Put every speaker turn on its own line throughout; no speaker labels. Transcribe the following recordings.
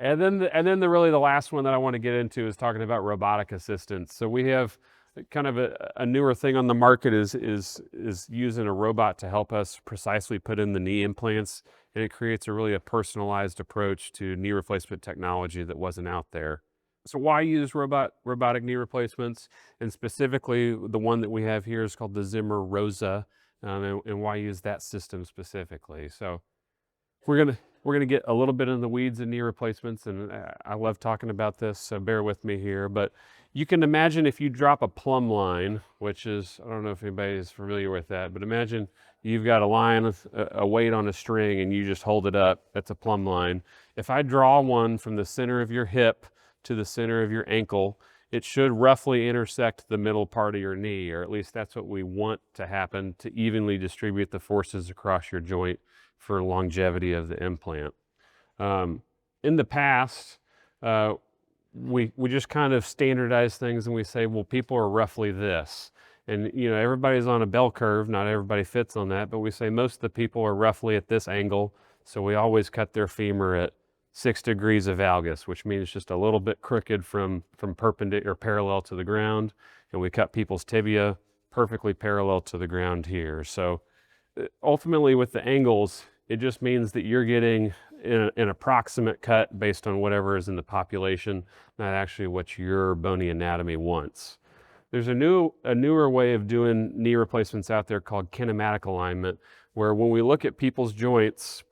Really the last one that I want to get into is talking about robotic assistance. So we have kind of a newer thing on the market is using a robot to help us precisely put in the knee implants, and it creates a personalized approach to knee replacement technology that wasn't out there. So why use robotic knee replacements? And specifically, the one that we have here is called the Zimmer ROSA, and why use that system specifically? So we're gonna get a little bit in the weeds of knee replacements, and I love talking about this, so bear with me here. But you can imagine if you drop a plumb line, which is, I don't know if anybody is familiar with that, but imagine you've got a line, a weight on a string, and you just hold it up. That's a plumb line. If I draw one from the center of your hip to the center of your ankle, it should roughly intersect the middle part of your knee, or at least that's what we want to happen, to evenly distribute the forces across your joint for longevity of the implant. In the past, we just kind of standardize things and we say, well, people are roughly this. And everybody's on a bell curve, not everybody fits on that, but we say most of the people are roughly at this angle, so we always cut their femur at 6 degrees of valgus, which means just a little bit crooked from perpendicular or parallel to the ground, and we cut people's tibia perfectly parallel to the ground here. So ultimately with the angles, it just means that you're getting an approximate cut based on whatever is in the population, not actually what your bony anatomy wants. There's a newer way of doing knee replacements out there called kinematic alignment, where when we look at people's joints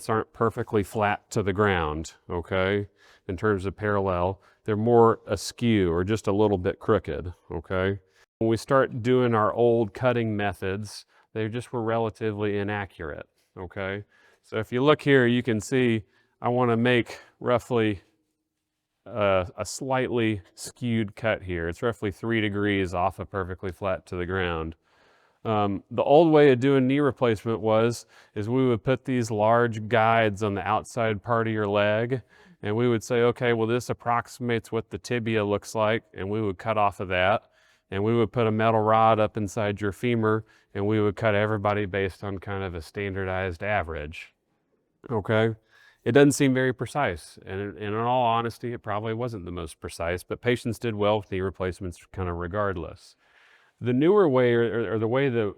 aren't perfectly flat to the ground, okay, in terms of parallel. They're more askew or just a little bit crooked, okay? When we start doing our old cutting methods, they just were relatively inaccurate, okay? So if you look here, you can see I want to make roughly a slightly skewed cut here. It's roughly 3 degrees off of perfectly flat to the ground. The old way of doing knee replacement is we would put these large guides on the outside part of your leg, and we would say, okay, well, this approximates what the tibia looks like, and we would cut off of that, and we would put a metal rod up inside your femur, and we would cut everybody based on kind of a standardized average, okay? It doesn't seem very precise, and in all honesty, it probably wasn't the most precise, but patients did well with knee replacements kind of regardless. The newer way, or the way the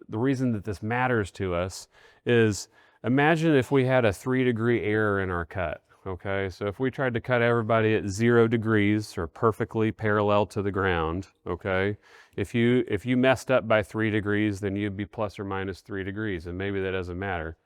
reason that this matters to us is, imagine if we had a 3-degree error in our cut, okay? So if we tried to cut everybody at 0 degrees or perfectly parallel to the ground, okay? If you messed up by 3 degrees, then you'd be plus or minus 3 degrees, and maybe that doesn't matter.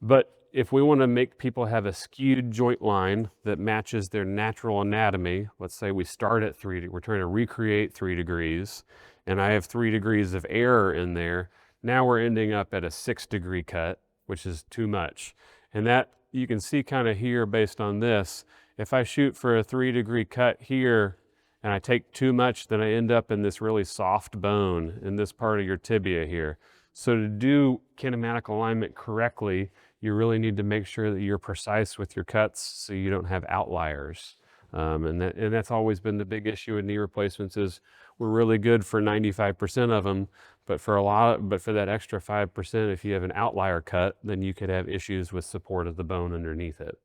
But if we want to make people have a skewed joint line that matches their natural anatomy, let's say we start at we're trying to recreate 3 degrees, and I have 3 degrees of error in there, now we're ending up at a 6-degree cut, which is too much. And that, you can see kind of here based on this, if I shoot for a 3-degree cut here, and I take too much, then I end up in this really soft bone in this part of your tibia here. So to do kinematic alignment correctly, you really need to make sure that you're precise with your cuts so you don't have outliers. And that's always been the big issue with knee replacements is we're really good for 95% of them, but for that extra 5%, if you have an outlier cut, then you could have issues with support of the bone underneath it.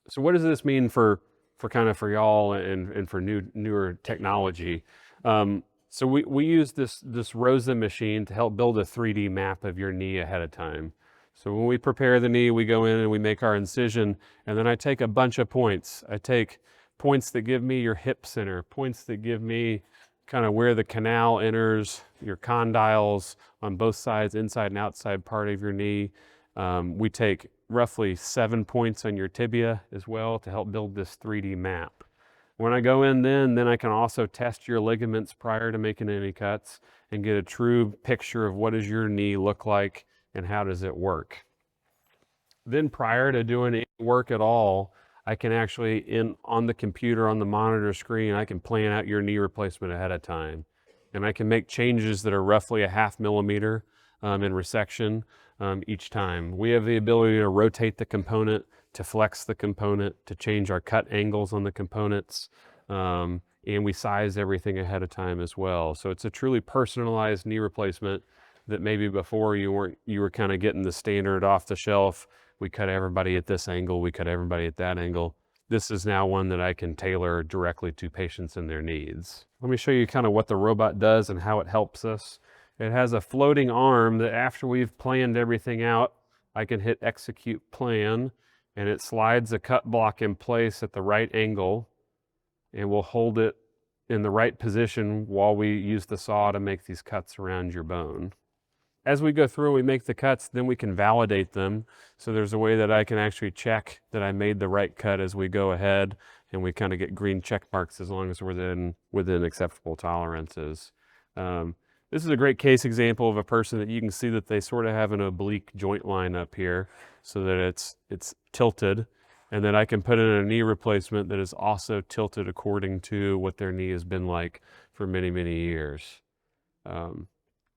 So what does this mean for y'all and for newer technology? So we use this ROSA machine to help build a 3D map of your knee ahead of time. So when we prepare the knee, we go in and we make our incision, and then I take a bunch of points. I take points that give me your hip center, points that give me kind of where the canal enters, your condyles on both sides, inside and outside part of your knee. We take roughly 7 points on your tibia as well to help build this 3D map. When I go in then I can also test your ligaments prior to making any cuts and get a true picture of what does your knee look like and how does it work. Then prior to doing any work at all, I can actually, on the computer, on the monitor screen, I can plan out your knee replacement ahead of time. And I can make changes that are roughly a 0.5 millimeter in resection each time. We have the ability to rotate the component, to flex the component, to change our cut angles on the components, and we size everything ahead of time as well. So it's a truly personalized knee replacement that maybe before you were kind of getting the standard off the shelf we cut everybody at this angle, we cut everybody at that angle. This is now one that I can tailor directly to patients and their needs. Let me show you kind of what the robot does and how it helps us. It has a floating arm that after we've planned everything out, I can hit execute plan, and it slides a cut block in place at the right angle, and we'll hold it in the right position while we use the saw to make these cuts around your bone. As we go through and we make the cuts, then we can validate them. So there's a way that I can actually check that I made the right cut as we go ahead, and we kind of get green check marks as long as we're within acceptable tolerances. This is a great case example of a person that you can see that they sort of have an oblique joint line up here so that it's tilted, and then I can put in a knee replacement that is also tilted according to what their knee has been like for many, many years.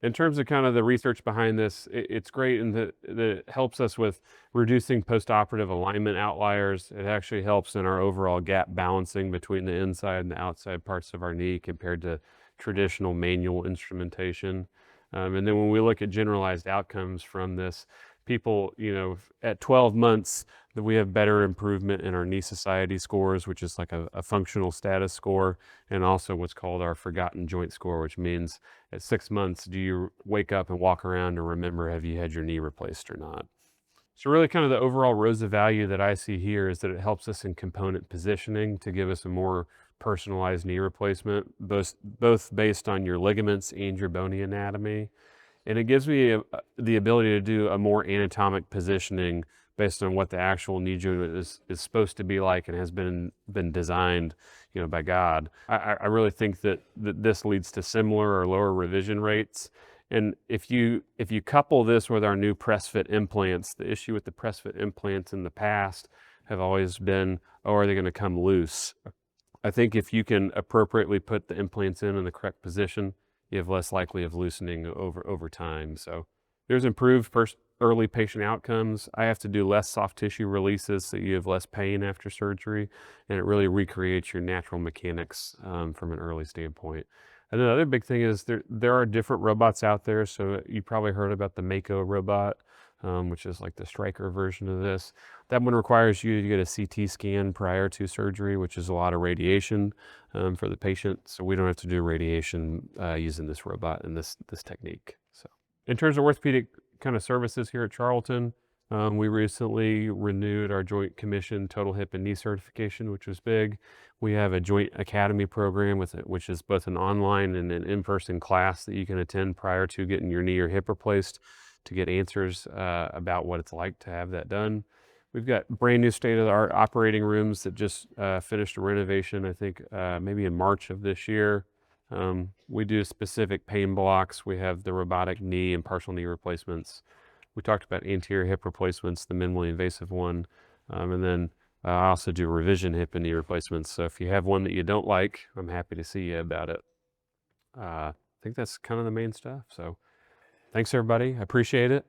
In terms of kind of the research behind this, it's great in that it helps us with reducing postoperative alignment outliers. It actually helps in our overall gap balancing between the inside and the outside parts of our knee compared to traditional manual instrumentation. And then when we look at generalized outcomes from this, people, at 12 months, that we have better improvement in our knee society scores, which is like a functional status score, and also what's called our forgotten joint score, which means at 6 months, do you wake up and walk around and remember, have you had your knee replaced or not? So really kind of the overall ROSA value that I see here is that it helps us in component positioning to give us a more personalized knee replacement, both based on your ligaments and your bony anatomy. And it gives me the ability to do a more anatomic positioning based on what the actual knee joint is supposed to be like and has been designed, by God. I really think that this leads to similar or lower revision rates. And if you couple this with our new press fit implants, the issue with the press fit implants in the past have always been, oh, are they going to come loose? I think if you can appropriately put the implants in the correct position, you have less likely of loosening over time. So there's improved early patient outcomes. I have to do less soft tissue releases so you have less pain after surgery, and it really recreates your natural mechanics from an early standpoint. And the other big thing is there are different robots out there. So you probably heard about the Mako robot, which is like the Stryker version of this. That one requires you to get a CT scan prior to surgery, which is a lot of radiation for the patient. So we don't have to do radiation using this robot and this technique. So in terms of orthopedic kind of services here at Charlton, we recently renewed our Joint Commission Total Hip and Knee certification, which was big. We have a Joint Academy program which is both an online and an in-person class that you can attend prior to getting your knee or hip replaced to get answers about what it's like to have that done. We've got brand new state-of-the-art operating rooms that just finished a renovation, I think maybe in March of this year. We do specific pain blocks. We have the robotic knee and partial knee replacements. We talked about anterior hip replacements, the minimally invasive one. And then I also do revision hip and knee replacements. So if you have one that you don't like, I'm happy to see you about it. I think that's kind of the main stuff. So thanks everybody. I appreciate it.